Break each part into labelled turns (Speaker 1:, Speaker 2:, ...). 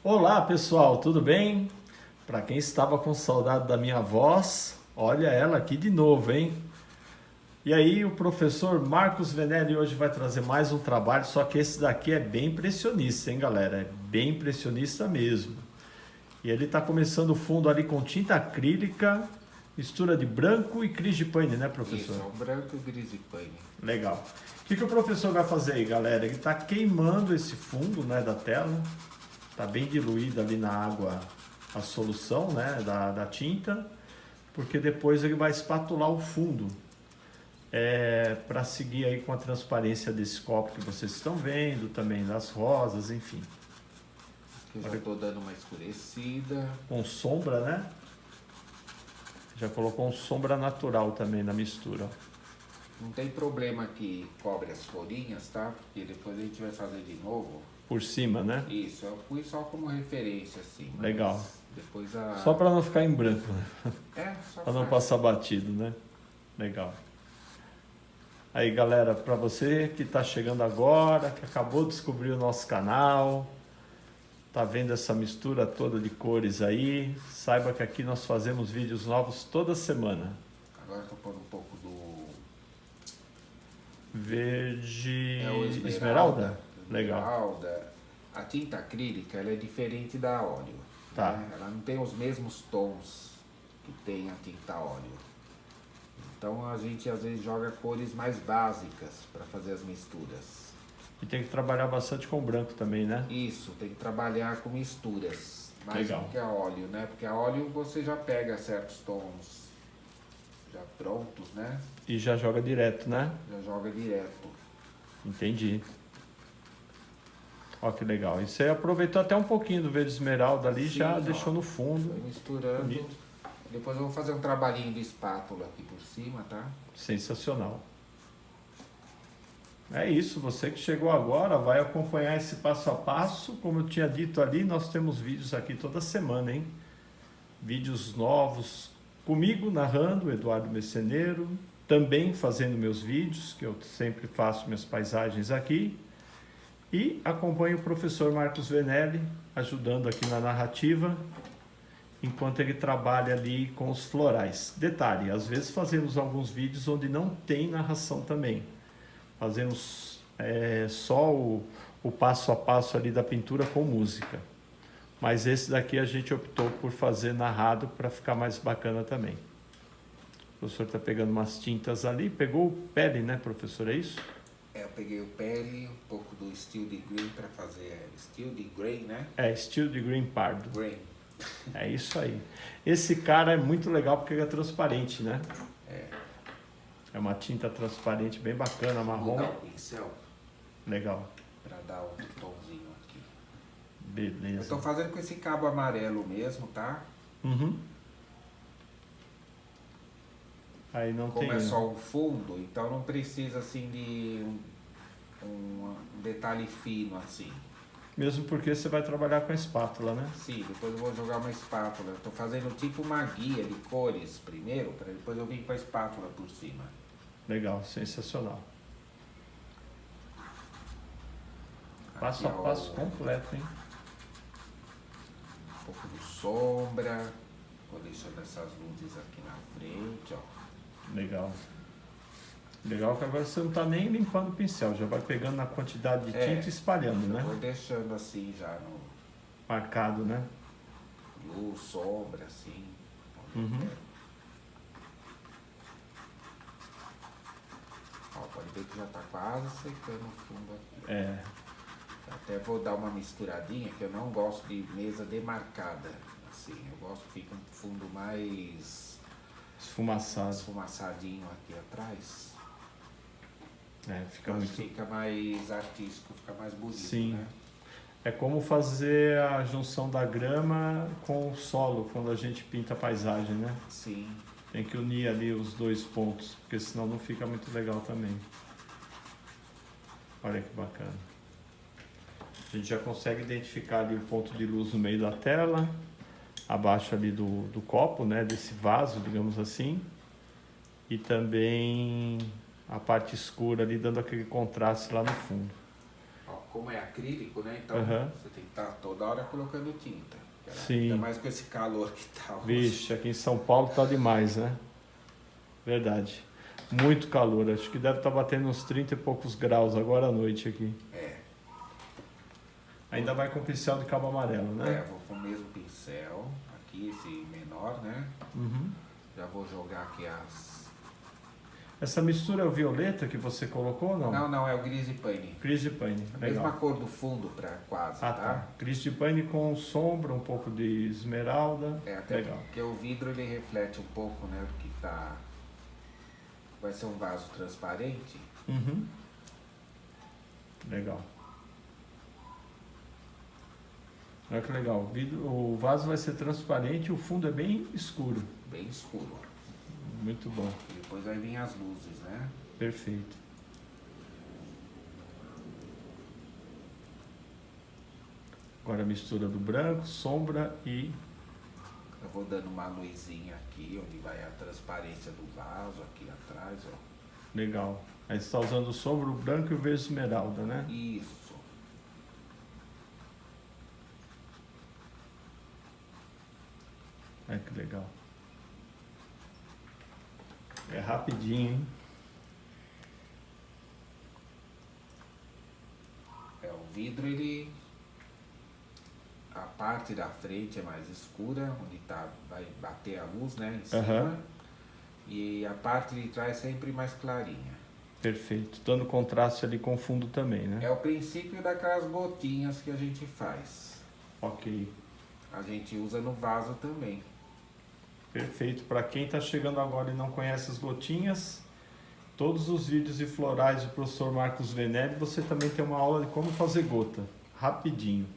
Speaker 1: Olá pessoal, tudo bem? Para quem estava com saudade da minha voz, olha ela aqui de novo, hein? E aí o professor Marcos Venelli hoje vai trazer mais um trabalho, só que esse daqui é bem impressionista, hein galera? É bem impressionista mesmo. E ele está começando o fundo ali com tinta acrílica, mistura de branco e gris de paine, né professor?
Speaker 2: Isso, é o branco e gris de paine.
Speaker 1: Legal. O que o professor vai fazer aí, galera? Ele está queimando esse fundo, né, da tela. Está bem diluída ali na água a solução, né, da tinta, porque depois ele vai espatular o fundo para seguir aí com a transparência desse copo que vocês estão vendo, também das rosas, enfim.
Speaker 2: Eu já estou dando uma escurecida.
Speaker 1: Com sombra, né? Já colocou um sombra natural também na mistura. Ó.
Speaker 2: Não tem problema que cobre as folhinhas, tá? Porque depois a gente vai fazer de novo.
Speaker 1: Por cima, né?
Speaker 2: Isso, eu fui só como referência, assim. Mas
Speaker 1: Legal.
Speaker 2: depois a...
Speaker 1: Só para não ficar em branco, né?
Speaker 2: Só
Speaker 1: Para não
Speaker 2: faz.
Speaker 1: passar batido, né? Legal. Aí, galera, para você que está chegando agora, que acabou de descobrir o nosso canal, tá vendo essa mistura toda de cores aí, saiba que aqui nós fazemos vídeos novos toda semana.
Speaker 2: Agora eu tô pondo um pouco do...
Speaker 1: Verde
Speaker 2: o
Speaker 1: esmeralda? Legal.
Speaker 2: Esmeralda. A tinta acrílica, ela é diferente da óleo.
Speaker 1: Tá.
Speaker 2: Né? Ela não tem os mesmos tons que tem a tinta óleo. Então a gente às vezes joga cores mais básicas para fazer as misturas.
Speaker 1: E tem que trabalhar bastante com branco também, né?
Speaker 2: Isso, tem que trabalhar com misturas. Mais
Speaker 1: Legal.
Speaker 2: do que a óleo, né? Porque a óleo você já pega certos tons já prontos, né?
Speaker 1: E já joga direto, né?
Speaker 2: Já joga direto.
Speaker 1: Entendi. Ó que legal. E você aproveitou até um pouquinho do verde esmeralda ali,
Speaker 2: Sim,
Speaker 1: já
Speaker 2: ó.
Speaker 1: deixou no fundo.
Speaker 2: Foi misturando.
Speaker 1: Bonito.
Speaker 2: Depois eu vou fazer um trabalhinho de espátula aqui por cima, tá?
Speaker 1: Sensacional. É isso, você que chegou agora vai acompanhar esse passo a passo. Como eu tinha dito ali, nós temos vídeos aqui toda semana, hein? Vídeos novos comigo narrando, Eduardo Messeneiro, também fazendo meus vídeos, que eu sempre faço minhas paisagens aqui. E acompanho o professor Marcos Venelli, ajudando aqui na narrativa, enquanto ele trabalha ali com os florais. Detalhe, às vezes fazemos alguns vídeos onde não tem narração também. Fazemos só o passo a passo ali da pintura com música. Mas esse daqui a gente optou por fazer narrado para ficar mais bacana também. O professor está pegando umas tintas ali. Pegou pele, né, professor? É isso?
Speaker 2: Eu peguei o pele, um pouco do Steel de Green para fazer Steel de Grey, né?
Speaker 1: Steel de Green Pardo.
Speaker 2: Green.
Speaker 1: É isso aí. Esse cara é muito legal porque ele é transparente, né? É uma tinta transparente bem bacana, marrom.
Speaker 2: Vou dar o pincel
Speaker 1: Legal.
Speaker 2: para dar outro tomzinho aqui.
Speaker 1: Beleza.
Speaker 2: Eu tô fazendo com esse cabo amarelo mesmo, tá?
Speaker 1: Uhum. Aí não
Speaker 2: Como
Speaker 1: tem...
Speaker 2: é só um fundo, então não precisa assim de um detalhe fino assim.
Speaker 1: Mesmo porque você vai trabalhar com a espátula, né?
Speaker 2: Sim, depois eu vou jogar uma espátula. Eu tô fazendo tipo uma guia de cores primeiro, para depois eu vir com a espátula por cima.
Speaker 1: Legal, sensacional. Passo a
Speaker 2: Aqui, ó,
Speaker 1: passo completo, hein?
Speaker 2: Um pouco de sombra. Vou deixando essas luzes aqui na frente, ó.
Speaker 1: Legal. Legal que agora você não tá nem limpando o pincel, já vai pegando na quantidade de tinta e espalhando,
Speaker 2: Eu
Speaker 1: né?
Speaker 2: vou deixando assim já no
Speaker 1: Marcado, né?
Speaker 2: luz, sombra, assim.
Speaker 1: Uhum.
Speaker 2: Ó, pode ver que já tá quase secando o fundo aqui.
Speaker 1: É,
Speaker 2: Até vou dar uma misturadinha, que eu não gosto de mesa demarcada. Assim, eu gosto que fica um fundo mais
Speaker 1: esfumaçado.
Speaker 2: esfumaçadinho aqui atrás.
Speaker 1: Fica
Speaker 2: Mas
Speaker 1: muito...
Speaker 2: fica mais artístico, fica mais bonito,
Speaker 1: Sim.
Speaker 2: né?
Speaker 1: É como fazer a junção da grama com o solo, quando a gente pinta a paisagem, né?
Speaker 2: Sim.
Speaker 1: Tem que unir ali os dois pontos, porque senão não fica muito legal também. Olha que bacana. A gente já consegue identificar ali o ponto de luz no meio da tela, abaixo ali do copo, né? Desse vaso, digamos assim. E também a parte escura ali, dando aquele contraste lá no fundo.
Speaker 2: como é acrílico, né? Então
Speaker 1: Aham.
Speaker 2: você tem que estar toda hora colocando tinta.
Speaker 1: Sim.
Speaker 2: Ainda mais com esse calor que tá hoje.
Speaker 1: Vixe, aqui em São Paulo tá demais, né? Verdade. Muito calor. Acho que deve estar batendo uns 30 e poucos graus agora à noite aqui.
Speaker 2: É.
Speaker 1: Ainda vai com pincel de cabo amarelo, né?
Speaker 2: Vou com o mesmo pincel. Aqui, esse menor, né?
Speaker 1: Uhum.
Speaker 2: Já vou jogar aqui as...
Speaker 1: Essa mistura é o violeta que você colocou ou não?
Speaker 2: Não, é o Grease Paint.
Speaker 1: Grease Paint,
Speaker 2: A
Speaker 1: legal.
Speaker 2: mesma cor do fundo, quase,
Speaker 1: Ah, tá. Grease Paint com sombra, um pouco de esmeralda.
Speaker 2: Até
Speaker 1: legal.
Speaker 2: porque o vidro ele reflete um pouco, né? Do que tá... Vai ser um vaso transparente.
Speaker 1: Uhum. Legal. Olha que legal. O vaso vai ser transparente e o fundo é bem escuro.
Speaker 2: Bem escuro.
Speaker 1: Muito bom.
Speaker 2: E depois vai vir as luzes, né?
Speaker 1: Perfeito. Agora a mistura do branco, sombra e...
Speaker 2: Eu vou dando uma luzinha aqui, onde vai a transparência do vaso, aqui atrás, ó.
Speaker 1: Legal. Aí você está usando o sombra, o branco e o verde esmeralda, né?
Speaker 2: Isso.
Speaker 1: Olha que legal. É rapidinho, hein?
Speaker 2: O vidro, ele... A parte da frente é mais escura, onde vai bater a luz, né, em cima.
Speaker 1: Aham.
Speaker 2: E a parte de trás sempre mais clarinha.
Speaker 1: Perfeito. Dando contraste ali com o fundo também, né?
Speaker 2: É o princípio daquelas gotinhas que a gente faz.
Speaker 1: Ok.
Speaker 2: A gente usa no vaso também.
Speaker 1: Perfeito. Para quem está chegando agora e não conhece as gotinhas, todos os vídeos de florais do professor Marcos Venelli, você também tem uma aula de como fazer gota. Rapidinho.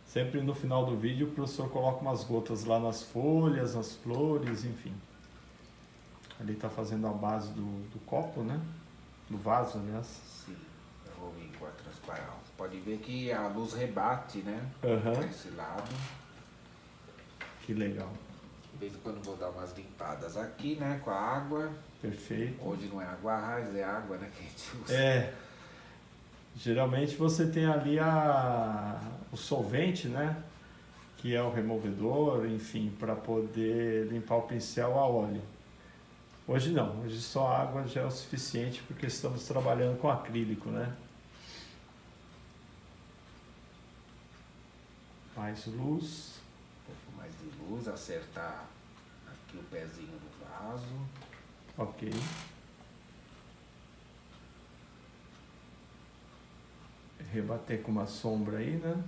Speaker 1: Sempre no final do vídeo o professor coloca umas gotas lá nas folhas, nas flores, enfim. Ali está fazendo a base do copo, né? Do vaso, aliás.
Speaker 2: Sim, eu vou vir com a transparência. Pode ver que a luz rebate, né?
Speaker 1: Aham.
Speaker 2: Desse lado.
Speaker 1: Que legal.
Speaker 2: De vez em quando vou dar umas limpadas aqui, né? Com a água.
Speaker 1: Perfeito.
Speaker 2: Hoje não é água raiz, é água, né? Que a gente usa.
Speaker 1: É. Geralmente você tem ali o solvente, né? Que é o removedor, enfim, para poder limpar o pincel a óleo. Hoje não, hoje só água já é o suficiente porque estamos trabalhando com acrílico, né? Mais luz.
Speaker 2: Um pouco mais de luz, acertar aqui o pezinho do vaso.
Speaker 1: Ok. Rebater com uma sombra aí, né?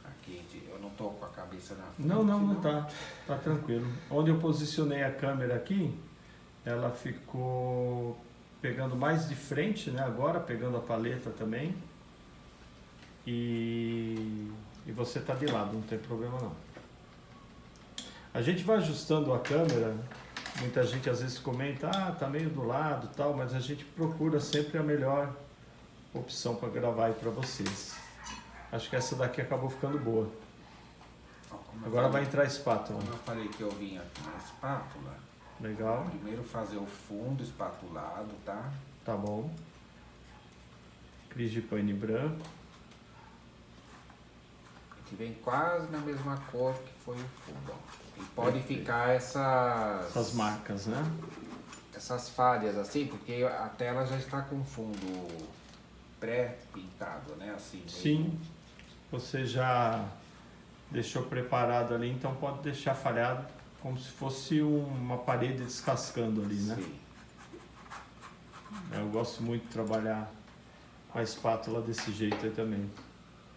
Speaker 2: Aqui eu não tô com a cabeça na frente.
Speaker 1: Não tá. Tá tranquilo. Onde eu posicionei a câmera aqui, ela ficou pegando mais de frente, né? Agora, pegando a paleta também. E você tá de lado, não tem problema não. A gente vai ajustando a câmera. Muita gente às vezes comenta, tá meio do lado e tal, mas a gente procura sempre a melhor opção para gravar aí para vocês. Acho que essa daqui acabou ficando boa. Agora vai entrar a espátula.
Speaker 2: Como eu falei que eu vim aqui na espátula,
Speaker 1: Legal,
Speaker 2: primeiro fazer o fundo espatulado, tá?
Speaker 1: tá bom. Cris de paine branco.
Speaker 2: Que vem quase na mesma cor que foi o fundo, ó. E pode
Speaker 1: Perfeito.
Speaker 2: ficar
Speaker 1: Essas marcas, né?
Speaker 2: essas falhas assim, porque a tela já está com fundo pré-pintado, né? Assim, meio-
Speaker 1: Sim, você já deixou preparado ali, então pode deixar falhado como se fosse uma parede descascando ali, né?
Speaker 2: Sim.
Speaker 1: Eu gosto muito de trabalhar com a espátula desse jeito aí também.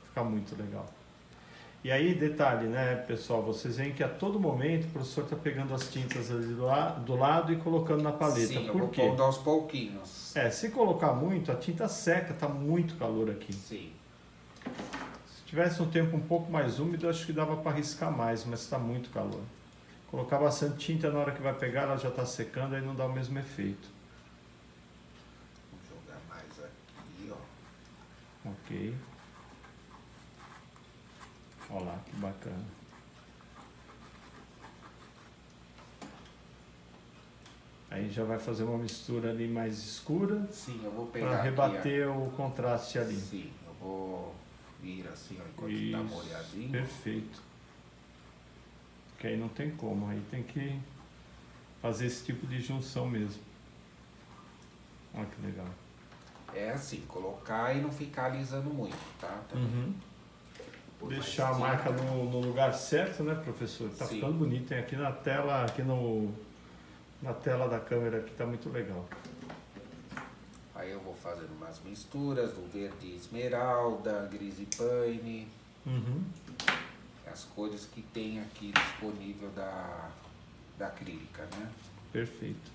Speaker 1: Fica muito legal. E aí, detalhe, né, pessoal? Vocês veem que a todo momento o professor está pegando as tintas ali do lado e colocando na paleta.
Speaker 2: Sim, eu
Speaker 1: Por
Speaker 2: vou
Speaker 1: quê?
Speaker 2: pondo aos pouquinhos.
Speaker 1: Se colocar muito, a tinta seca, tá muito calor aqui.
Speaker 2: Sim.
Speaker 1: Se tivesse um tempo um pouco mais úmido, acho que dava para arriscar mais, mas está muito calor. Colocar bastante tinta na hora que vai pegar, ela já está secando, aí não dá o mesmo efeito.
Speaker 2: Vou jogar mais aqui, ó.
Speaker 1: Ok. Olha lá, que bacana. Aí já vai fazer uma mistura ali mais escura
Speaker 2: Sim, eu vou pegar
Speaker 1: para
Speaker 2: aqui,
Speaker 1: rebater o contraste ali.
Speaker 2: sim, eu vou vir assim, ó, enquanto tá
Speaker 1: Isso,
Speaker 2: molhadinho.
Speaker 1: perfeito. Porque aí não tem como, aí tem que fazer esse tipo de junção mesmo. Olha que legal.
Speaker 2: É assim, colocar e não ficar alisando muito, tá?
Speaker 1: Uhum.
Speaker 2: Por
Speaker 1: Deixar a
Speaker 2: mais
Speaker 1: marca
Speaker 2: tempo.
Speaker 1: no lugar certo, né, professor? Tá
Speaker 2: Sim.
Speaker 1: ficando bonito, hein? Aqui na tela, na tela da câmera aqui tá muito legal.
Speaker 2: Aí eu vou fazendo umas misturas do verde esmeralda, gris e paine,
Speaker 1: Uhum.
Speaker 2: as cores que tem aqui disponível da acrílica, né?
Speaker 1: Perfeito.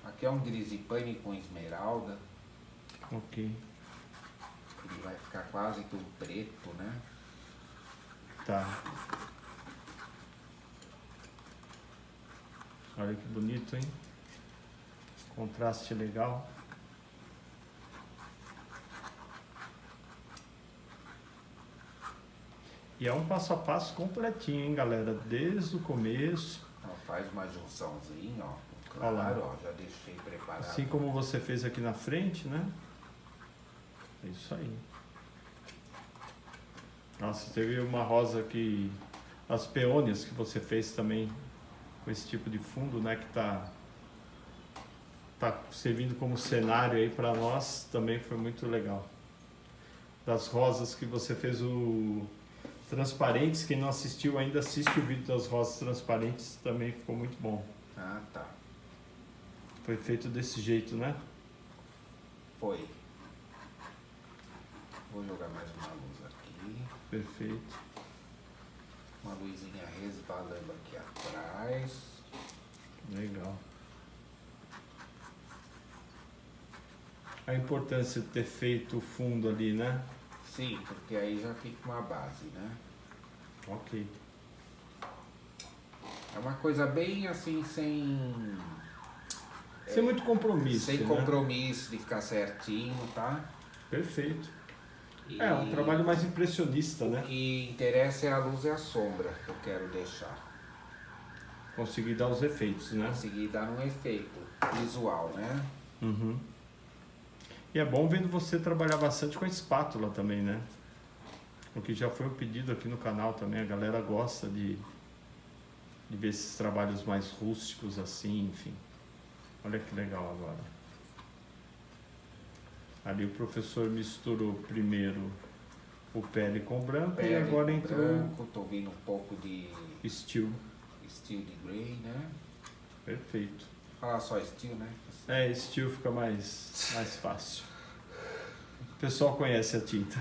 Speaker 2: Aqui é um gris e paine com esmeralda,
Speaker 1: Ok.
Speaker 2: ele vai ficar quase que um preto, né?
Speaker 1: Tá. Olha que bonito, hein? Contraste legal. E é um passo a passo completinho, hein, galera? Desde o começo.
Speaker 2: Então faz uma junçãozinha, ó.
Speaker 1: Olha lá.
Speaker 2: Claro, ó, já deixei preparado.
Speaker 1: Assim como você fez aqui na frente, né? É isso aí. Nossa, teve uma rosa que... As peônias que você fez também com esse tipo de fundo, né? Que tá servindo como cenário aí para nós, também foi muito legal. Das rosas que você fez o transparentes, quem não assistiu ainda, assiste o vídeo das rosas transparentes, também ficou muito bom.
Speaker 2: Ah, tá.
Speaker 1: Foi feito desse jeito, né?
Speaker 2: Foi. Vou jogar mais uma luz aqui.
Speaker 1: Perfeito.
Speaker 2: Uma luzinha resbalando aqui atrás.
Speaker 1: Legal. A importância de ter feito o fundo ali, né?
Speaker 2: Sim, porque aí já fica uma base, né?
Speaker 1: Ok.
Speaker 2: É uma coisa bem assim,
Speaker 1: Sem muito compromisso,
Speaker 2: sem
Speaker 1: né?
Speaker 2: compromisso de ficar certinho, tá?
Speaker 1: Perfeito.
Speaker 2: E
Speaker 1: É um trabalho mais impressionista,
Speaker 2: o
Speaker 1: né?
Speaker 2: que interessa é a luz e a sombra que eu quero deixar.
Speaker 1: Conseguir dar os efeitos, né?
Speaker 2: Conseguir dar um efeito visual, né?
Speaker 1: Uhum. E é bom vendo você trabalhar bastante com a espátula também, né? O que já foi um pedido aqui no canal também, a galera gosta de ver esses trabalhos mais rústicos assim, enfim. Olha que legal agora. Ali o professor misturou primeiro o pele com branco
Speaker 2: Pele
Speaker 1: e agora entrou
Speaker 2: branco, tô vindo um pouco de
Speaker 1: steel.
Speaker 2: steel de grey, né?
Speaker 1: Perfeito.
Speaker 2: Falar só steel, né?
Speaker 1: É, steel fica mais fácil. O pessoal conhece a tinta.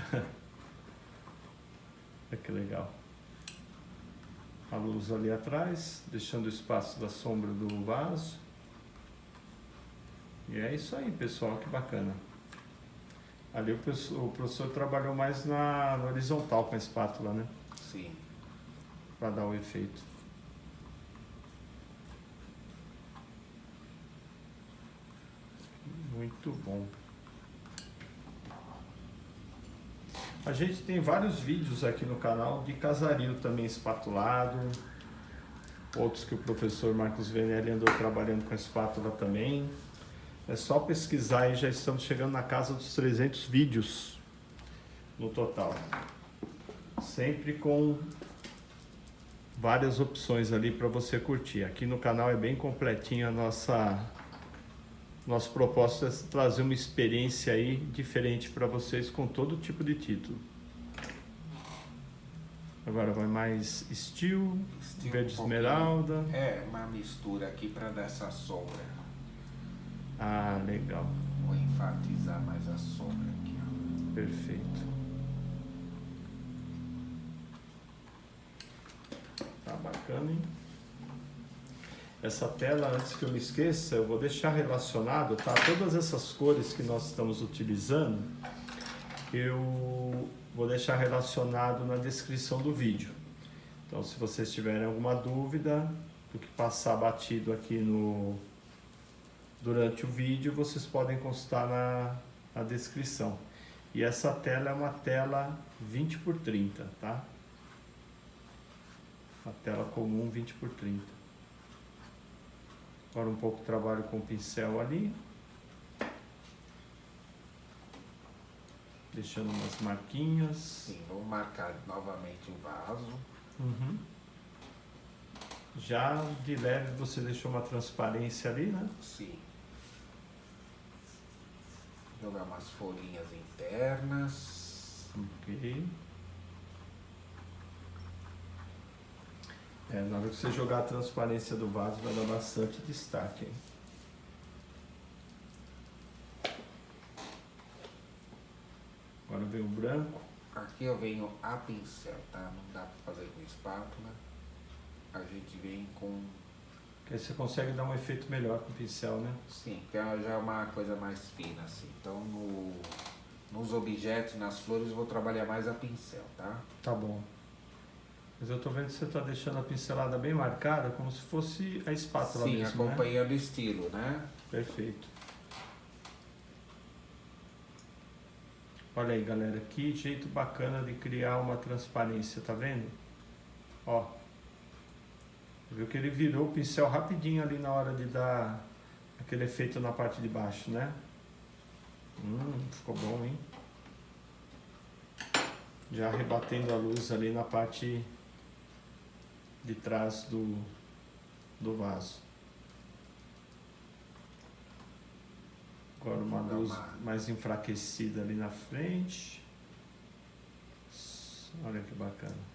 Speaker 1: Olha que legal. A luz ali atrás, deixando o espaço da sombra do vaso. E é isso aí, pessoal, que bacana. Ali o professor trabalhou mais na horizontal com a espátula, né?
Speaker 2: Sim.
Speaker 1: Para dar o efeito. Muito bom. A gente tem vários vídeos aqui no canal de casario também espatulado. Outros que o professor Marcos Venelli andou trabalhando com a espátula também. É só pesquisar e já estamos chegando na casa dos 300 vídeos no total. Sempre com várias opções ali para você curtir. Aqui no canal é bem completinho a nosso propósito é trazer uma experiência aí diferente para vocês com todo tipo de título. Agora vai mais steel verde esmeralda.
Speaker 2: É, uma mistura aqui para dar essa sombra.
Speaker 1: Ah, legal.
Speaker 2: Vou enfatizar mais a sombra aqui, ó.
Speaker 1: Perfeito. Tá bacana, hein? Essa tela, antes que eu me esqueça, eu vou deixar relacionado, tá? Todas essas cores que nós estamos utilizando, eu vou deixar relacionado na descrição do vídeo. Então, se vocês tiverem alguma dúvida do que passar batido aqui durante o vídeo, vocês podem consultar na descrição. E essa tela é uma tela 20x30, tá? Uma tela comum 20x30. Agora um pouco de trabalho com o pincel ali. Deixando umas marquinhas.
Speaker 2: Sim, vou marcar novamente o vaso.
Speaker 1: Uhum. Já de leve você deixou uma transparência ali, né?
Speaker 2: Sim. Jogar umas folhinhas internas.
Speaker 1: Ok. Na hora que você jogar a transparência do vaso vai dar bastante destaque, hein? Agora vem o branco.
Speaker 2: Aqui eu venho a pincel, tá? Não dá pra fazer com espátula. A gente vem com...
Speaker 1: Que aí você consegue dar um efeito melhor com o pincel, né?
Speaker 2: Sim, porque já é uma coisa mais fina, assim. Então, nos objetos, nas flores, eu vou trabalhar mais a pincel, tá?
Speaker 1: Tá bom. Mas eu tô vendo que você tá deixando a pincelada bem marcada, como se fosse a espátula
Speaker 2: Sim,
Speaker 1: mesmo, né?
Speaker 2: acompanhando o estilo, né?
Speaker 1: Perfeito. Olha aí, galera, que jeito bacana de criar uma transparência, tá vendo? Ó. Viu que ele virou o pincel rapidinho ali na hora de dar aquele efeito na parte de baixo, né? Ficou bom, hein? Já rebatendo a luz ali na parte de trás do vaso. Agora uma luz mais enfraquecida ali na frente. Olha que bacana.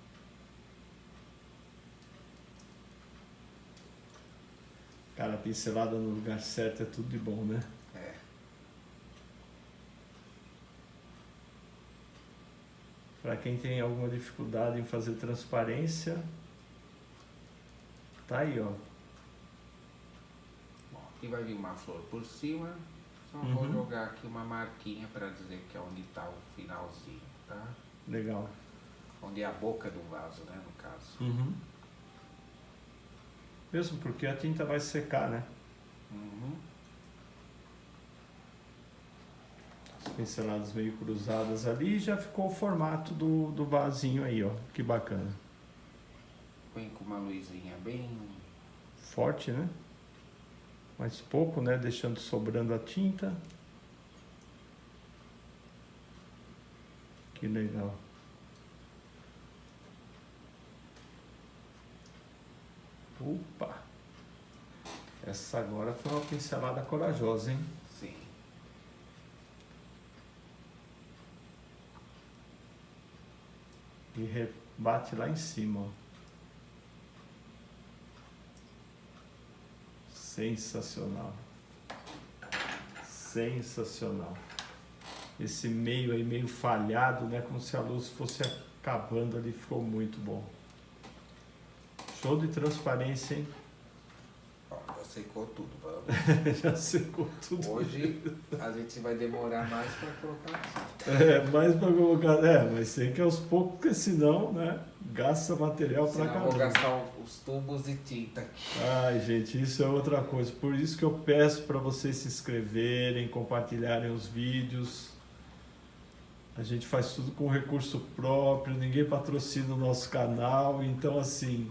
Speaker 1: Cara, a pincelada no lugar certo é tudo de bom, né?
Speaker 2: É.
Speaker 1: Para quem tem alguma dificuldade em fazer transparência, tá aí, ó.
Speaker 2: Bom, aqui vai vir uma flor por cima. Só vou jogar aqui uma marquinha para dizer que é onde está o finalzinho, tá?
Speaker 1: Legal.
Speaker 2: Onde é a boca do vaso, né, no caso.
Speaker 1: Mesmo porque a tinta vai secar, né? As pinceladas meio cruzadas ali, já ficou o formato do vasinho aí, ó. Que bacana.
Speaker 2: Vem com uma luzinha bem...
Speaker 1: Forte, né? Mas pouco, né? Deixando sobrando a tinta. Que legal. Opa! Essa agora foi uma pincelada corajosa, hein?
Speaker 2: Sim.
Speaker 1: E rebate lá em cima, ó. Sensacional. Sensacional. Esse meio aí, meio falhado, né? Como se a luz fosse acabando ali, ficou muito bom. Show de transparência, hein?
Speaker 2: Ó, já secou tudo, vamos.
Speaker 1: Já secou tudo.
Speaker 2: Hoje a gente vai demorar mais para colocar aqui.
Speaker 1: Mais para colocar. Mas tem que aos poucos, porque senão, né? Gasta material pra
Speaker 2: Senão eu
Speaker 1: caramba.
Speaker 2: vou gastar os tubos de tinta aqui.
Speaker 1: Ai, gente, isso é outra coisa. Por isso que eu peço para vocês se inscreverem, compartilharem os vídeos. A gente faz tudo com recurso próprio, ninguém patrocina o nosso canal. Então, assim,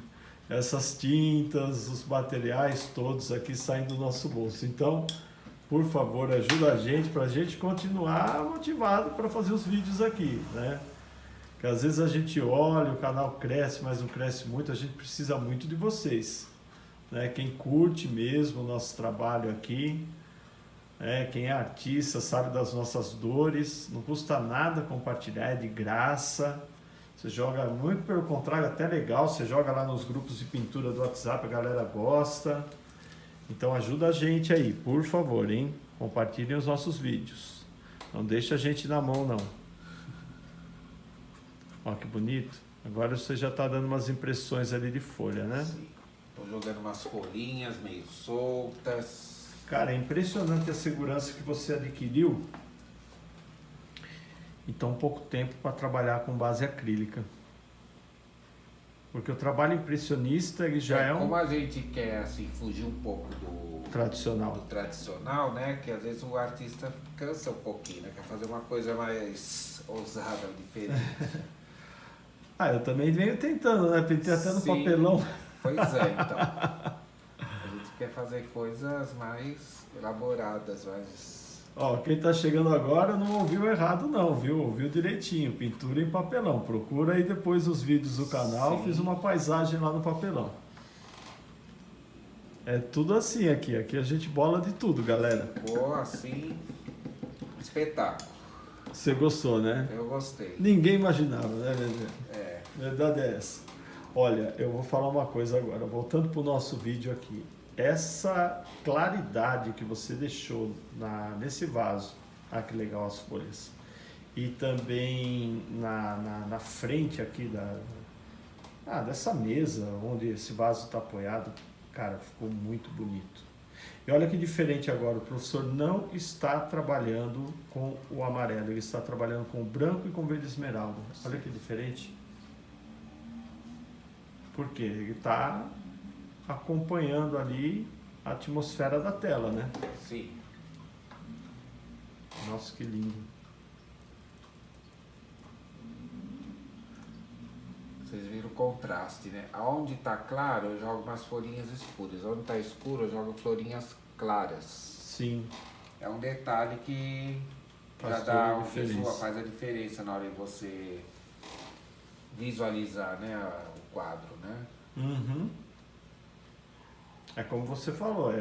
Speaker 1: essas tintas, os materiais todos aqui saem do nosso bolso. Então, por favor, ajuda a gente para a gente continuar motivado para fazer os vídeos aqui, né? Que às vezes a gente olha, o canal cresce, mas não cresce muito, a gente precisa muito de vocês, né? Quem curte mesmo o nosso trabalho aqui, quem é artista sabe das nossas dores, não custa nada compartilhar, é de graça. Você joga, muito pelo contrário, até legal, você joga lá nos grupos de pintura do WhatsApp, a galera gosta. Então ajuda a gente aí, por favor, hein? Compartilhem os nossos vídeos. Não deixa a gente na mão, não. Ó, que bonito. Agora você já está dando umas impressões ali de folha, né?
Speaker 2: Sim. Tô jogando umas folhinhas meio soltas.
Speaker 1: Cara, é impressionante a segurança que você adquiriu em tão pouco tempo para trabalhar com base acrílica. Porque o trabalho impressionista ele já é um
Speaker 2: Como a gente quer assim, fugir um pouco do tradicional, né? Que às vezes o artista cansa um pouquinho, né? Quer fazer uma coisa mais ousada, diferente.
Speaker 1: Eu também venho tentando, né? Pintei até no
Speaker 2: Sim.
Speaker 1: papelão.
Speaker 2: Pois é, então. A gente quer fazer coisas mais elaboradas, mais...
Speaker 1: Ó, quem tá chegando agora não ouviu errado não, viu? Ouviu direitinho, pintura em papelão. Procura aí depois os vídeos do canal,
Speaker 2: Sim.
Speaker 1: fiz uma paisagem lá no papelão. É tudo assim aqui, aqui a gente bola de tudo, galera.
Speaker 2: Ficou assim, espetáculo.
Speaker 1: Você gostou, né?
Speaker 2: Eu gostei.
Speaker 1: Ninguém imaginava, né, Vedê?
Speaker 2: É,
Speaker 1: Verdade é essa. Olha, eu vou falar uma coisa agora, voltando para o nosso vídeo aqui. Essa claridade que você deixou nesse vaso, ah, que legal as folhas. E também na frente aqui dessa mesa, onde esse vaso está apoiado, cara, ficou muito bonito. E olha que diferente agora, o professor não está trabalhando com o amarelo, ele está trabalhando com o branco e com o verde esmeralda. Olha que diferente. Por quê? Ele está acompanhando ali a atmosfera da tela, né?
Speaker 2: sim.
Speaker 1: Nossa, que lindo.
Speaker 2: Vocês viram o contraste, né? Aonde tá claro, eu jogo umas folhinhas escuras. Onde tá escuro, eu jogo florinhas claras.
Speaker 1: Sim.
Speaker 2: É um detalhe que
Speaker 1: Faz
Speaker 2: já
Speaker 1: toda
Speaker 2: dá
Speaker 1: a
Speaker 2: um
Speaker 1: diferença.
Speaker 2: visual, faz a diferença na hora de você visualizar, né, o quadro, né?
Speaker 1: Uhum. É como você falou,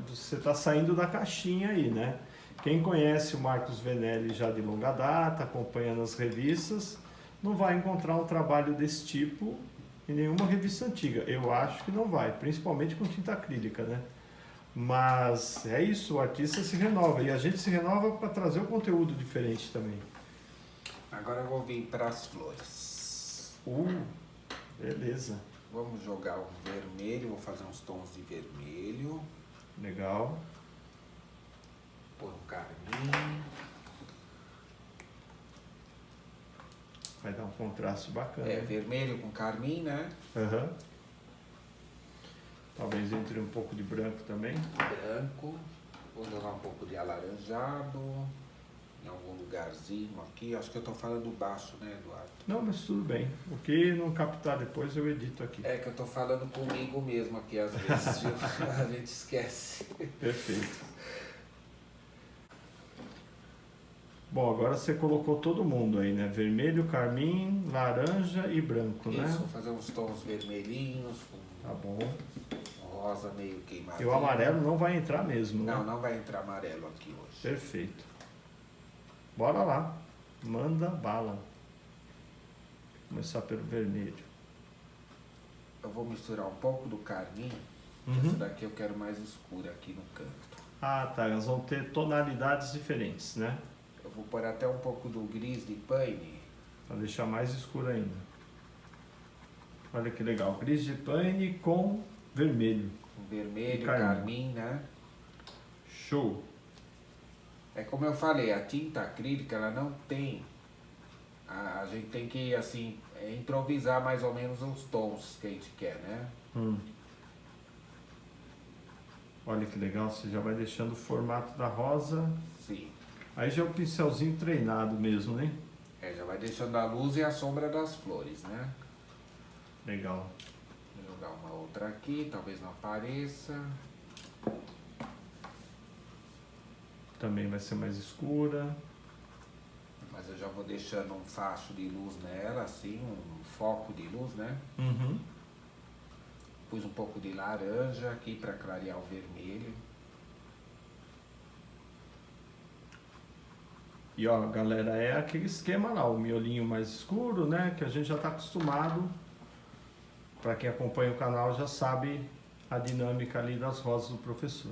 Speaker 1: você está saindo da caixinha aí, né? Quem conhece o Marcos Venelli já de longa data, acompanha nas revistas, não vai encontrar um trabalho desse tipo em nenhuma revista antiga. Eu acho que não vai, principalmente com tinta acrílica, né? Mas é isso, o artista se renova e a gente se renova para trazer um conteúdo diferente também.
Speaker 2: Agora eu vou vir para as flores.
Speaker 1: Beleza,
Speaker 2: Vamos jogar um vermelho, vou fazer uns tons de vermelho.
Speaker 1: legal.
Speaker 2: Pôr um carmim.
Speaker 1: Vai dar um contraste bacana.
Speaker 2: É, vermelho com carmim, né?
Speaker 1: Aham. Talvez entre um pouco de branco também.
Speaker 2: Branco. Vou jogar um pouco de alaranjado. Em algum lugarzinho aqui. Acho que eu tô falando baixo, né, Eduardo?
Speaker 1: Não, mas tudo bem. O que não captar depois eu edito aqui.
Speaker 2: É que eu tô falando comigo mesmo aqui às vezes, viu? A gente esquece.
Speaker 1: Perfeito. Bom, agora você colocou todo mundo aí, né? Vermelho, carmim, laranja e branco,
Speaker 2: Isso,
Speaker 1: né?
Speaker 2: vou fazer uns tons vermelhinhos, com
Speaker 1: Tá bom.
Speaker 2: rosa meio queimado.
Speaker 1: E o amarelo não vai entrar mesmo, né?
Speaker 2: Não, não vai entrar amarelo aqui hoje.
Speaker 1: Perfeito. Bora lá. Manda bala. Começar pelo vermelho.
Speaker 2: Eu vou misturar um pouco do carmim.
Speaker 1: Uhum.
Speaker 2: Essa daqui eu quero mais escura aqui no canto.
Speaker 1: Ah, tá. Elas vão ter tonalidades diferentes, né?
Speaker 2: Eu vou pôr até um pouco do gris de paine.
Speaker 1: Para deixar mais escuro ainda. Olha que legal. Gris de paine com vermelho.
Speaker 2: Vermelho,
Speaker 1: E carmim.
Speaker 2: carmim, né?
Speaker 1: Show.
Speaker 2: É como eu falei, a tinta acrílica, ela não tem... A gente tem que, assim, improvisar mais ou menos os tons que a gente quer, né?
Speaker 1: Olha que legal. Você já vai deixando o formato da rosa.
Speaker 2: Sim.
Speaker 1: Aí já é o pincelzinho treinado mesmo, né?
Speaker 2: É, já vai deixando a luz e a sombra das flores, né?
Speaker 1: Legal.
Speaker 2: Vou jogar uma outra aqui, talvez não apareça.
Speaker 1: Também vai ser mais escura.
Speaker 2: Mas eu já vou deixando um facho de luz nela, assim, um foco de luz, né?
Speaker 1: Uhum.
Speaker 2: Pus um pouco de laranja aqui para clarear o vermelho.
Speaker 1: E ó, galera, é aquele esquema lá, o miolinho mais escuro, né? Que a gente já está acostumado. Para quem acompanha o canal já sabe a dinâmica ali das rosas do professor.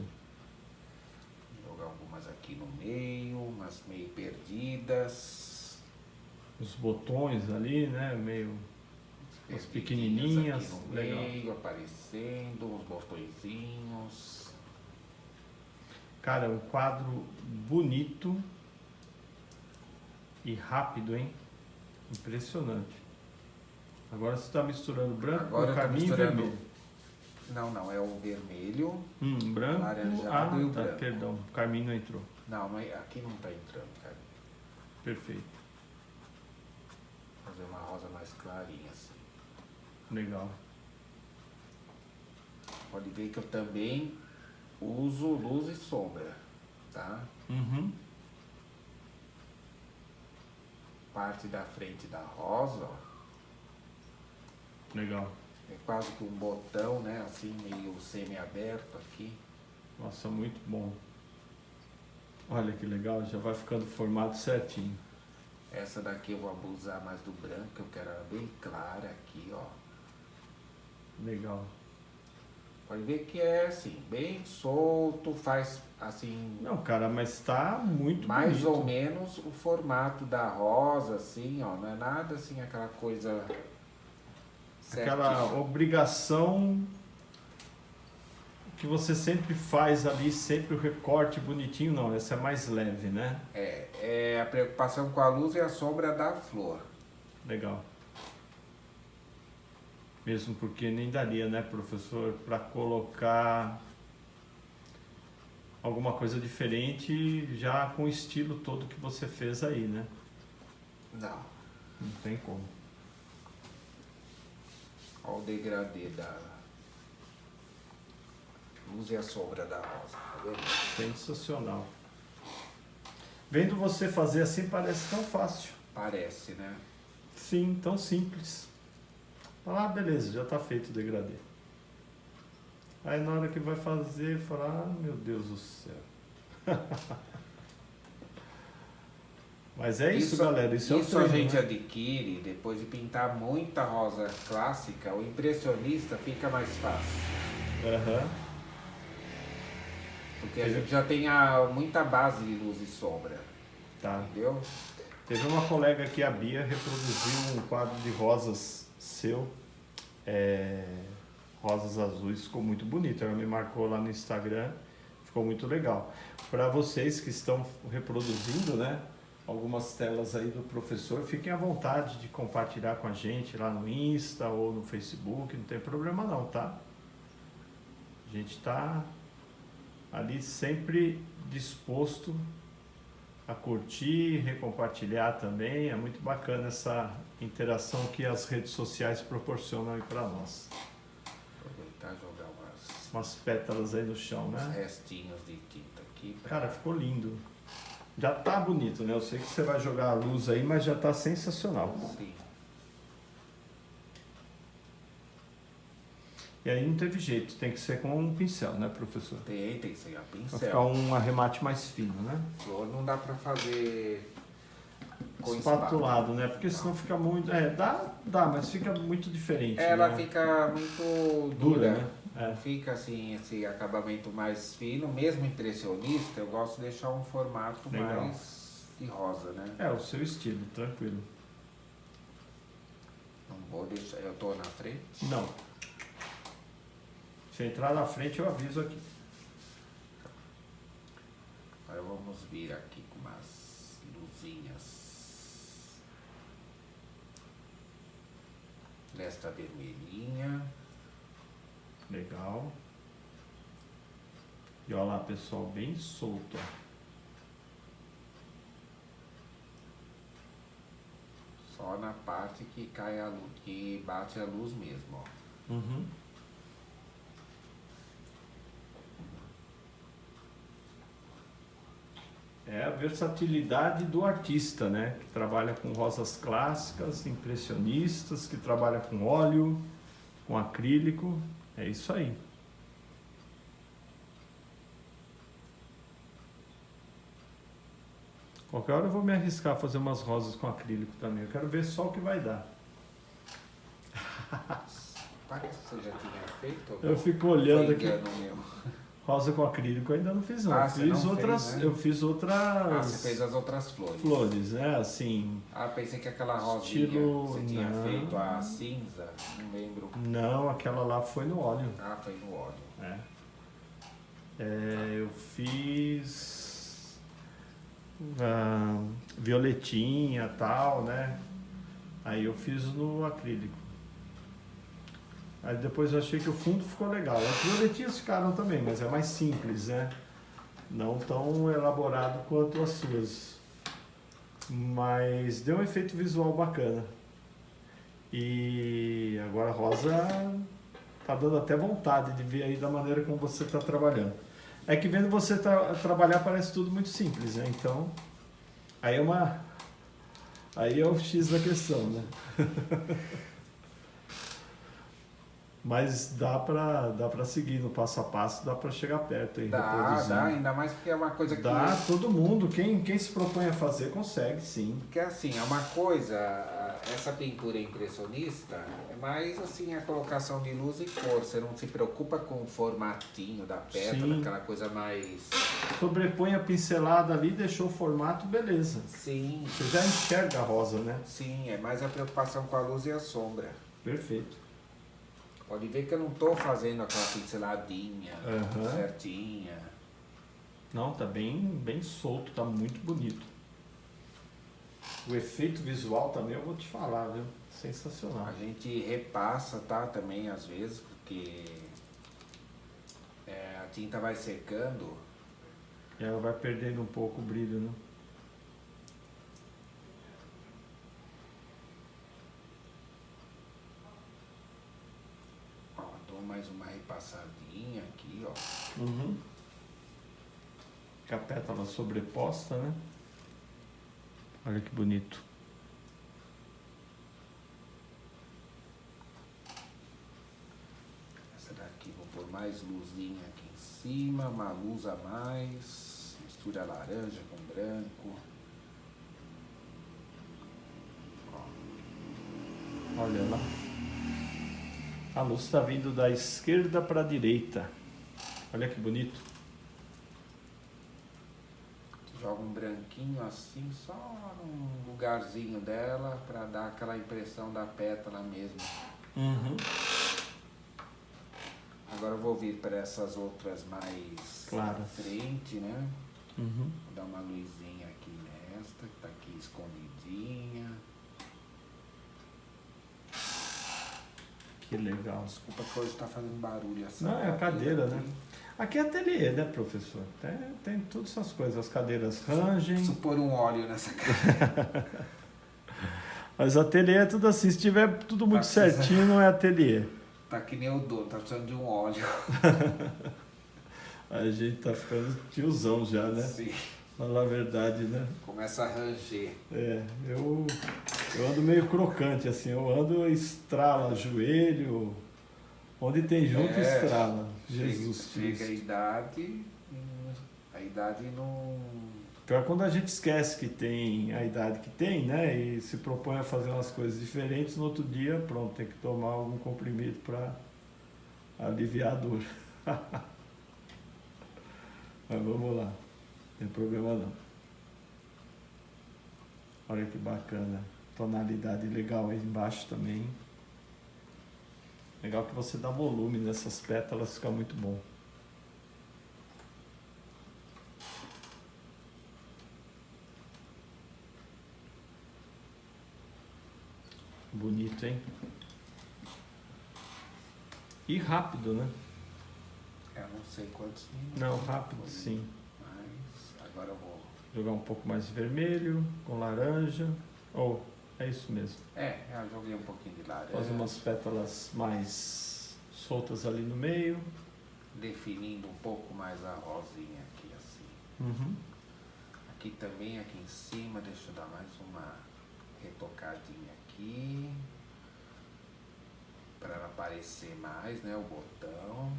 Speaker 2: Vou jogar algumas aqui no meio, umas meio perdidas.
Speaker 1: Os botões ali, né? Meio as pequenininhas.
Speaker 2: Aqui no
Speaker 1: Legal.
Speaker 2: meio, aparecendo, uns botõezinhos.
Speaker 1: Cara, um quadro bonito e rápido, hein? Impressionante. Agora você está misturando branco
Speaker 2: Agora
Speaker 1: com
Speaker 2: eu tô
Speaker 1: carmim e
Speaker 2: misturando-
Speaker 1: vermelho.
Speaker 2: Não, é o vermelho.
Speaker 1: Branco.
Speaker 2: Laranjado e o
Speaker 1: Tá,
Speaker 2: branco.
Speaker 1: perdão. O carmim não entrou.
Speaker 2: Não, mas aqui não tá entrando, cara.
Speaker 1: Perfeito.
Speaker 2: Vou fazer uma rosa mais clarinha, assim.
Speaker 1: Legal.
Speaker 2: Pode ver que eu também uso luz e sombra, tá?
Speaker 1: Uhum.
Speaker 2: Parte da frente da rosa, ó,
Speaker 1: Legal.
Speaker 2: é quase que um botão, né? Assim, meio semi-aberto aqui.
Speaker 1: Nossa, muito bom. Olha que legal, já vai ficando formado certinho.
Speaker 2: Essa daqui eu vou abusar mais do branco, que eu quero ela bem clara aqui, ó.
Speaker 1: Legal.
Speaker 2: Pode ver que é assim, bem solto, faz assim,
Speaker 1: Não, cara, mas tá muito
Speaker 2: mais
Speaker 1: bonito.
Speaker 2: ou menos o formato da rosa, assim, ó. Não é nada assim, aquela coisa
Speaker 1: Aquela
Speaker 2: certinha.
Speaker 1: obrigação que você sempre faz ali, sempre o recorte bonitinho, não, essa é mais leve, né?
Speaker 2: É a preocupação com a luz e a sombra da flor.
Speaker 1: Legal. Mesmo porque nem daria, né, professor, para colocar alguma coisa diferente já com o estilo todo que você fez aí, né?
Speaker 2: Não.
Speaker 1: Não tem como.
Speaker 2: Olha o degradê da luz e a sombra da rosa, tá vendo?
Speaker 1: Sensacional. Vendo você fazer assim parece tão fácil.
Speaker 2: Parece, né?
Speaker 1: Sim, tão simples. Ah, beleza, já está feito o degradê. Aí na hora que vai fazer, fala, ah, meu Deus do céu. Mas é isso, galera, isso é o
Speaker 2: Isso a
Speaker 1: treino,
Speaker 2: gente
Speaker 1: né?
Speaker 2: adquire depois de pintar muita rosa clássica. O impressionista fica mais fácil.
Speaker 1: Aham.
Speaker 2: Porque a gente já tem muita base de luz e sombra.
Speaker 1: Tá.
Speaker 2: Entendeu?
Speaker 1: Teve uma colega aqui, a Bia, reproduziu um quadro de rosas seu, rosas azuis, ficou muito bonito. Ela me marcou lá no Instagram, ficou muito legal. Para vocês que estão reproduzindo, né, algumas telas aí do professor, fiquem à vontade de compartilhar com a gente lá no Insta ou no Facebook, não tem problema não, tá? A gente está ali sempre disposto a curtir, recompartilhar também. É muito bacana essa interação que as redes sociais proporcionam aí para nós.
Speaker 2: Aproveitar e jogar
Speaker 1: Umas pétalas aí no chão,
Speaker 2: uns
Speaker 1: né?
Speaker 2: restinhos de tinta aqui.
Speaker 1: Cara, ficou lindo. Já tá bonito, né? Eu sei que você vai jogar a luz aí, mas já tá sensacional.
Speaker 2: Sim.
Speaker 1: E aí não teve jeito, tem que ser com um pincel, né, professor?
Speaker 2: Tem que ser a
Speaker 1: Pra
Speaker 2: pincel.
Speaker 1: ficar um arremate mais fino, né?
Speaker 2: Flor não dá pra fazer com
Speaker 1: Espatulado, né? Porque senão fica muito... dá, mas fica muito diferente,
Speaker 2: Ela
Speaker 1: né?
Speaker 2: fica muito
Speaker 1: Dura,
Speaker 2: dura,
Speaker 1: né?
Speaker 2: Não fica assim, esse acabamento mais fino. Mesmo impressionista, eu gosto de deixar um formato
Speaker 1: Legal.
Speaker 2: mais de rosa, né?
Speaker 1: É o seu estilo, tranquilo.
Speaker 2: Não vou deixar. Eu tô na frente.
Speaker 1: Não. Se entrar na frente, eu aviso aqui.
Speaker 2: Agora vamos vir aqui com umas luzinhas. Desta vermelhinha.
Speaker 1: Legal. E olha lá, pessoal, bem solto, ó.
Speaker 2: Só na parte que cai a luz, que bate a luz mesmo, ó.
Speaker 1: Uhum. É a versatilidade do artista, né? Que trabalha com rosas clássicas, impressionistas, que trabalha com óleo, com acrílico. É isso aí. Qualquer hora eu vou me arriscar a fazer umas rosas com acrílico também. Eu quero ver só o que vai dar.
Speaker 2: Parece que você já tinha feito.
Speaker 1: Eu fico olhando
Speaker 2: Foi
Speaker 1: aqui.
Speaker 2: engano meu.
Speaker 1: Rosa com acrílico eu ainda não fiz não.
Speaker 2: Ah, você
Speaker 1: Fiz
Speaker 2: não
Speaker 1: outras,
Speaker 2: fez, né?
Speaker 1: eu fiz outras
Speaker 2: Ah, você fez as outras flores.
Speaker 1: flores, né? Assim,
Speaker 2: Ah, pensei que aquela rosinha
Speaker 1: Estilo-
Speaker 2: você tinha
Speaker 1: não.
Speaker 2: feito a cinza, não lembro.
Speaker 1: não, aquela lá foi no óleo.
Speaker 2: Ah, foi no óleo.
Speaker 1: Eu fiz violetinha tal, né? Aí eu fiz no acrílico. Aí depois eu achei que o fundo ficou legal. As violetinhas ficaram também, mas é mais simples, né? Não tão elaborado quanto as suas. Mas deu um efeito visual bacana. E agora a rosa tá dando até vontade de ver aí da maneira como você está trabalhando. É que vendo você trabalhar parece tudo muito simples, né? Então, aí é uma... Aí é o X da questão, né? Mas dá pra seguir no passo a passo, dá pra chegar perto e reproduzir.
Speaker 2: Dá, ainda mais porque é uma coisa que...
Speaker 1: Dá, todo mundo, quem se propõe a fazer consegue, sim.
Speaker 2: Porque assim, é uma coisa, essa pintura impressionista é mais assim a colocação de luz e cor. Você não se preocupa com o formatinho da pétala,
Speaker 1: Sim.
Speaker 2: aquela coisa mais...
Speaker 1: Sobrepõe a pincelada ali, deixou o formato, beleza.
Speaker 2: Sim,
Speaker 1: Você já enxerga a rosa, né?
Speaker 2: sim, é mais a preocupação com a luz e a sombra.
Speaker 1: Perfeito.
Speaker 2: Pode ver que eu não estou fazendo aquela pinceladinha
Speaker 1: Aham.
Speaker 2: certinha.
Speaker 1: Não, tá bem solto, tá muito bonito. O efeito visual também eu vou te falar, viu? Sensacional.
Speaker 2: A gente repassa, tá, também às vezes, porque a tinta vai secando.
Speaker 1: E ela vai perdendo um pouco o brilho, né?
Speaker 2: Ó, dou mais uma repassadinha aqui, ó.
Speaker 1: Uhum. Com a pétala sobreposta, né? Olha que bonito.
Speaker 2: Essa daqui vou pôr mais luzinha aqui em cima, uma luz a mais. Mistura laranja com branco.
Speaker 1: Olha lá. A luz está vindo da esquerda para a direita. Olha que bonito.
Speaker 2: Joga um branquinho assim, só num lugarzinho dela, pra dar aquela impressão da pétala mesmo.
Speaker 1: Uhum.
Speaker 2: Agora eu vou vir para essas outras mais
Speaker 1: Claro.
Speaker 2: à frente, né?
Speaker 1: Uhum.
Speaker 2: Vou dar uma luzinha aqui nesta, que tá aqui escondidinha.
Speaker 1: Que legal.
Speaker 2: Desculpa que hoje tá fazendo barulho essa
Speaker 1: Não, é a cadeira,
Speaker 2: aqui.
Speaker 1: né? Aqui é ateliê, né, professor? Tem todas essas coisas. As cadeiras rangem.
Speaker 2: Preciso pôr um óleo nessa cara.
Speaker 1: Mas ateliê é tudo assim. Se tiver tudo muito
Speaker 2: Tá precisando.
Speaker 1: certinho, não é ateliê.
Speaker 2: Tá que nem o dono, tá precisando de um óleo.
Speaker 1: A gente tá ficando tiozão já, né?
Speaker 2: Sim,
Speaker 1: Falar a verdade, né?
Speaker 2: começa a ranger.
Speaker 1: É, eu ando meio crocante, assim. Eu ando, estrala joelho. Onde tem junto, estrala. Jesus
Speaker 2: Chega a
Speaker 1: Cristo.
Speaker 2: idade não...
Speaker 1: Pior quando a gente esquece que tem a idade que tem, né? E se propõe a fazer umas coisas diferentes, no outro dia, pronto, tem que tomar algum comprimido para aliviar a dor. Mas vamos lá, não tem problema não. Olha que bacana, tonalidade legal aí embaixo também. Legal que você dá volume nessas pétalas, fica muito bom. Bonito, hein? E rápido, né?
Speaker 2: Eu não sei quantos minutos.
Speaker 1: Não, rápido sim.
Speaker 2: Mas agora eu vou...
Speaker 1: Jogar um pouco mais de vermelho, com laranja. Ou, é isso mesmo.
Speaker 2: eu joguei um pouquinho de laranja.
Speaker 1: Fazer umas pétalas mais soltas ali no meio.
Speaker 2: Definindo um pouco mais a rosinha aqui, assim.
Speaker 1: Uhum.
Speaker 2: Aqui também, aqui em cima, deixa eu dar mais uma retocadinha aqui. Para ela aparecer mais, né, o botão.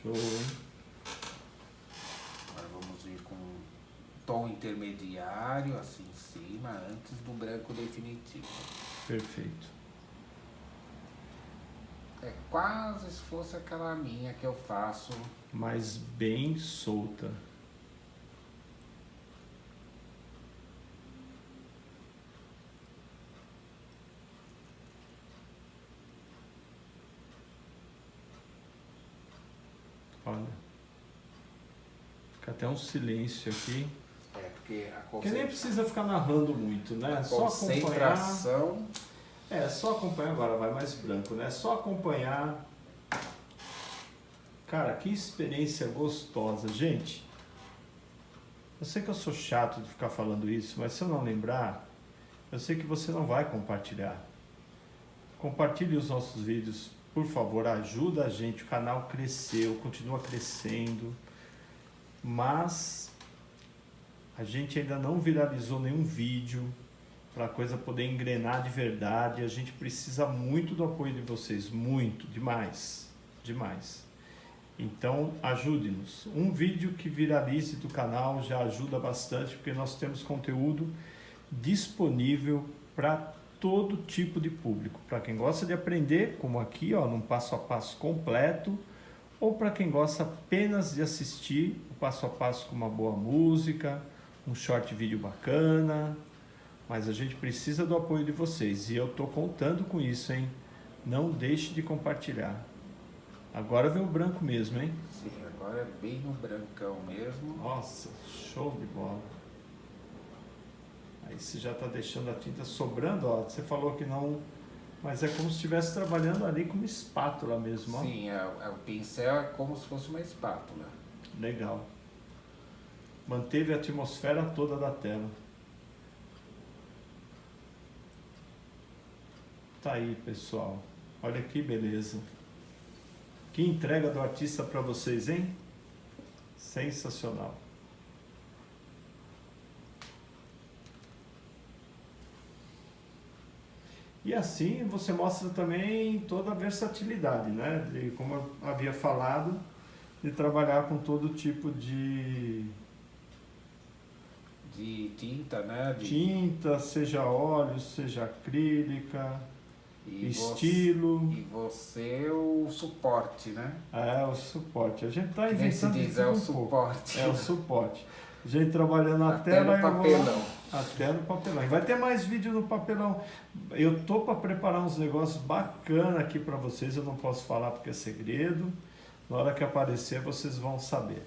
Speaker 1: Show, hein?
Speaker 2: Agora vamos vir com um tom intermediário, assim em cima, antes do branco definitivo.
Speaker 1: Perfeito.
Speaker 2: É quase se fosse aquela minha que eu faço.
Speaker 1: Mas bem solta. Olha. Fica até um silêncio aqui.
Speaker 2: Porque a
Speaker 1: Porque nem precisa ficar narrando muito, né?
Speaker 2: a
Speaker 1: É só acompanhar.
Speaker 2: concentração.
Speaker 1: É só acompanhar. Agora vai mais branco, né? É só acompanhar. Cara, que experiência gostosa. Gente, eu sei que eu sou chato de ficar falando isso, mas se eu não lembrar, eu sei que você não vai compartilhar. Compartilhe os nossos vídeos, por favor, ajuda a gente. O canal cresceu, continua crescendo. mas a gente ainda não viralizou nenhum vídeo para a coisa poder engrenar de verdade. A gente precisa muito do apoio de vocês, muito, demais, demais. Então ajude-nos. Um vídeo que viralize do canal já ajuda bastante, porque nós temos conteúdo disponível para todo tipo de público, para quem gosta de aprender, como aqui, ó, num passo a passo completo, ou para quem gosta apenas de assistir o passo a passo com uma boa música, um short vídeo bacana. Mas a gente precisa do apoio de vocês e eu estou contando com isso, hein? Não deixe de compartilhar. Agora vem o branco mesmo, hein?
Speaker 2: Sim, agora é bem no brancão mesmo.
Speaker 1: Nossa, show de bola. Aí você já está deixando a tinta sobrando, ó. Você falou que não, mas é como se estivesse trabalhando ali com uma espátula mesmo, ó.
Speaker 2: Sim, o pincel é como se fosse uma espátula.
Speaker 1: Legal. Manteve a atmosfera toda da tela. Tá aí, pessoal. Olha que beleza. Que entrega do artista para vocês, hein? Sensacional. E assim você mostra também toda a versatilidade, né? De, como eu havia falado, de trabalhar com todo tipo de
Speaker 2: tinta, né?
Speaker 1: tinta, seja óleo, seja acrílica, estilo.
Speaker 2: E você o suporte, né?
Speaker 1: É, o suporte. A gente está
Speaker 2: Que nem se
Speaker 1: inventando
Speaker 2: diz,
Speaker 1: isso
Speaker 2: é o
Speaker 1: um pouco.
Speaker 2: suporte.
Speaker 1: É o suporte. A gente trabalhando na
Speaker 2: Até
Speaker 1: tela
Speaker 2: no
Speaker 1: e eu vou
Speaker 2: papelão.
Speaker 1: até no papelão. E vai ter mais vídeo no papelão. Eu tô para preparar uns negócios bacanas aqui para vocês. Eu não posso falar porque é segredo. Na hora que aparecer vocês vão saber.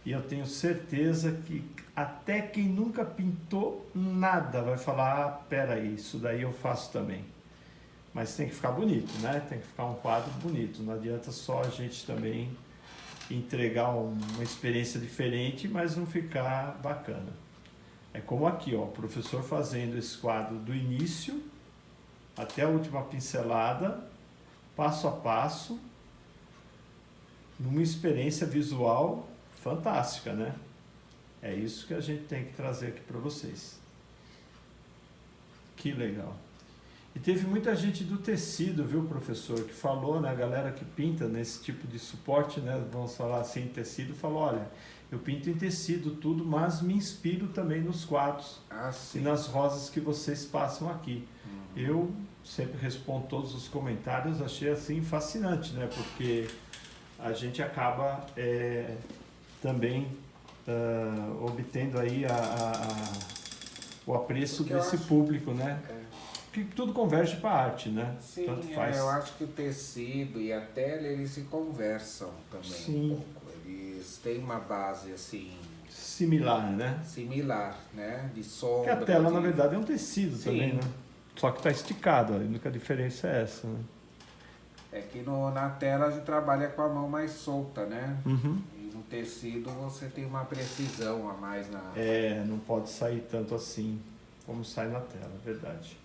Speaker 1: E eu tenho certeza que até quem nunca pintou nada vai falar: ah, peraí, isso daí eu faço também. Mas tem que ficar bonito, né? Tem que ficar um quadro bonito. Não adianta só a gente também entregar uma experiência diferente, mas não ficar bacana. É como aqui, ó, o professor fazendo esse quadro do início até a última pincelada, passo a passo, numa experiência visual fantástica, né? É isso que a gente tem que trazer aqui para vocês. Que legal. E teve muita gente do tecido, viu, professor, que falou, né, a galera que pinta nesse tipo de suporte, né, vamos falar assim, tecido, falou: olha, eu pinto em tecido tudo, mas me inspiro também nos quadros e nas rosas que vocês passam aqui. Eu sempre respondo todos os comentários, achei assim fascinante, né, porque a gente acaba também obtendo aí o apreço desse público, né? Que tudo converge para a arte, né?
Speaker 2: Sim,
Speaker 1: tanto faz.
Speaker 2: Eu acho que o tecido e a tela, eles se conversam também.
Speaker 1: Sim.
Speaker 2: Um pouco. Eles têm uma base assim
Speaker 1: similar, né?
Speaker 2: Similar, né? De sombra.
Speaker 1: Porque a tela, na verdade, é um tecido. Sim. Também, né? Só que está esticado, a única diferença é essa, né?
Speaker 2: É que na tela a gente trabalha com a mão mais solta, né?
Speaker 1: Uhum.
Speaker 2: E no tecido você tem uma precisão a mais na...
Speaker 1: não pode sair tanto assim como sai na tela, é verdade.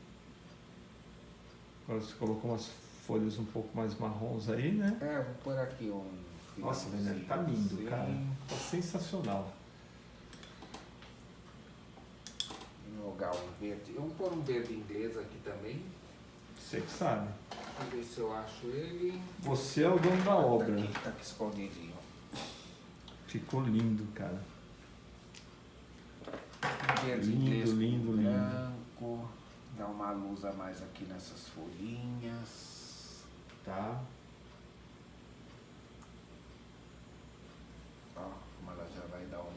Speaker 1: Agora você colocou umas folhas um pouco mais marrons aí, né?
Speaker 2: Vou pôr aqui um...
Speaker 1: Nossa, Daniel, tá lindo, assim, cara. Tá sensacional.
Speaker 2: Vou jogar um verde. Vamos pôr um verde inglês aqui também.
Speaker 1: Você que sabe.
Speaker 2: Vamos ver se eu acho ele.
Speaker 1: Você é o dono da obra.
Speaker 2: Tá aqui escondidinho.
Speaker 1: Ficou lindo, cara.
Speaker 2: Verde
Speaker 1: lindo,
Speaker 2: inglês
Speaker 1: lindo,
Speaker 2: com
Speaker 1: lindo.
Speaker 2: branco. Dá uma luz a mais aqui nessas folhinhas.
Speaker 1: Tá.
Speaker 2: Ó, como ela já vai dar um...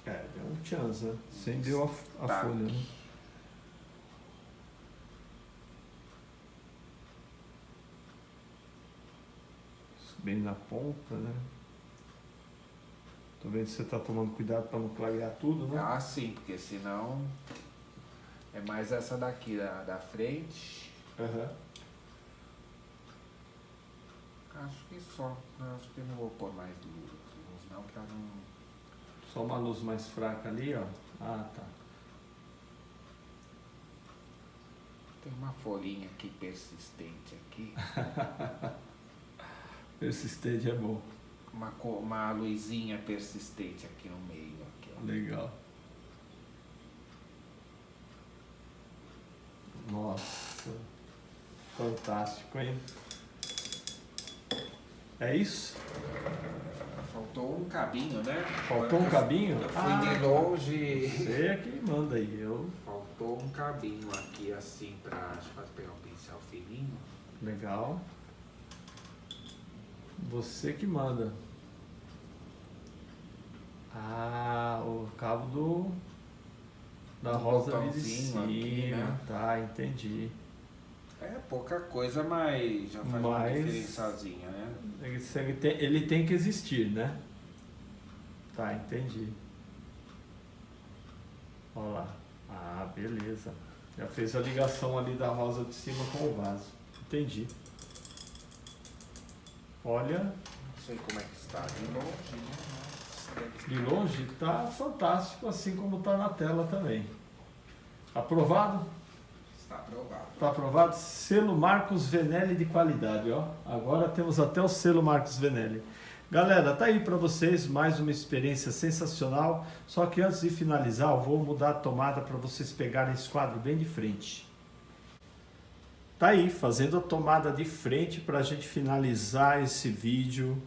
Speaker 1: deu um chance, né? Acendeu a folha, né? Bem na ponta, né? Tô vendo que você tá tomando cuidado para não clarear tudo, né?
Speaker 2: Ah, sim, porque senão é mais essa daqui da frente.
Speaker 1: Uhum.
Speaker 2: Acho que só. Acho que eu não vou pôr mais luz não, pra não...
Speaker 1: Só uma luz mais fraca ali, ó. Ah, tá.
Speaker 2: Tem uma folhinha aqui persistente aqui.
Speaker 1: Persistente é bom.
Speaker 2: uma luzinha persistente aqui no meio. Aqui, ó.
Speaker 1: Legal. Nossa, fantástico, hein? É isso?
Speaker 2: Faltou um cabinho, né?
Speaker 1: Faltou um cabinho?
Speaker 2: Eu fui de longe.
Speaker 1: Você é que manda aí.
Speaker 2: Faltou um cabinho aqui assim pra pegar um pincel fininho.
Speaker 1: Legal. Você que manda. Ah, o cabo da rosa ali de cima.
Speaker 2: Aqui, né?
Speaker 1: Tá, entendi.
Speaker 2: É pouca coisa, mas já faz uma diferençazinha, né?
Speaker 1: Ele tem que existir, né? Tá, entendi. Olha lá. Ah, beleza. Já fez a ligação ali da rosa de cima com o vaso. Entendi. Olha.
Speaker 2: Não sei como é que está de longe, né?
Speaker 1: De longe tá fantástico, assim como tá na tela também. Aprovado?
Speaker 2: Está aprovado.
Speaker 1: Está aprovado. Selo Marcos Venelli de qualidade, ó. Agora temos até o selo Marcos Venelli. Galera, tá aí para vocês mais uma experiência sensacional. Só que antes de finalizar, eu vou mudar a tomada para vocês pegarem esse quadro bem de frente. Tá aí, fazendo a tomada de frente para a gente finalizar esse vídeo,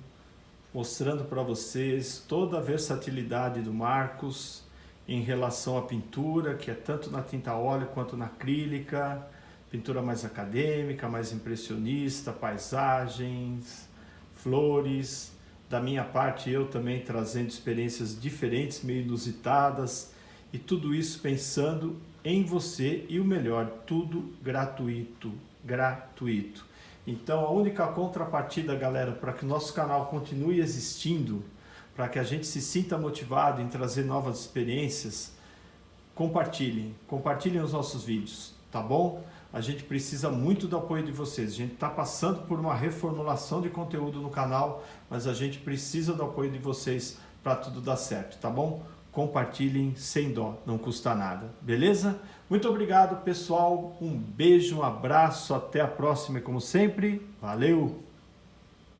Speaker 1: mostrando para vocês toda a versatilidade do Marcos em relação à pintura, que é tanto na tinta óleo quanto na acrílica, pintura mais acadêmica, mais impressionista, paisagens, flores. Da minha parte, eu também trazendo experiências diferentes, meio inusitadas, e tudo isso pensando em você e o melhor, tudo gratuito, gratuito. Então a única contrapartida, galera, para que o nosso canal continue existindo, para que a gente se sinta motivado em trazer novas experiências, compartilhem os nossos vídeos, tá bom? A gente precisa muito do apoio de vocês. A gente está passando por uma reformulação de conteúdo no canal, mas a gente precisa do apoio de vocês para tudo dar certo, tá bom? Compartilhem sem dó, não custa nada, beleza? Muito obrigado, pessoal. Um beijo, um abraço, até a próxima e como sempre, valeu!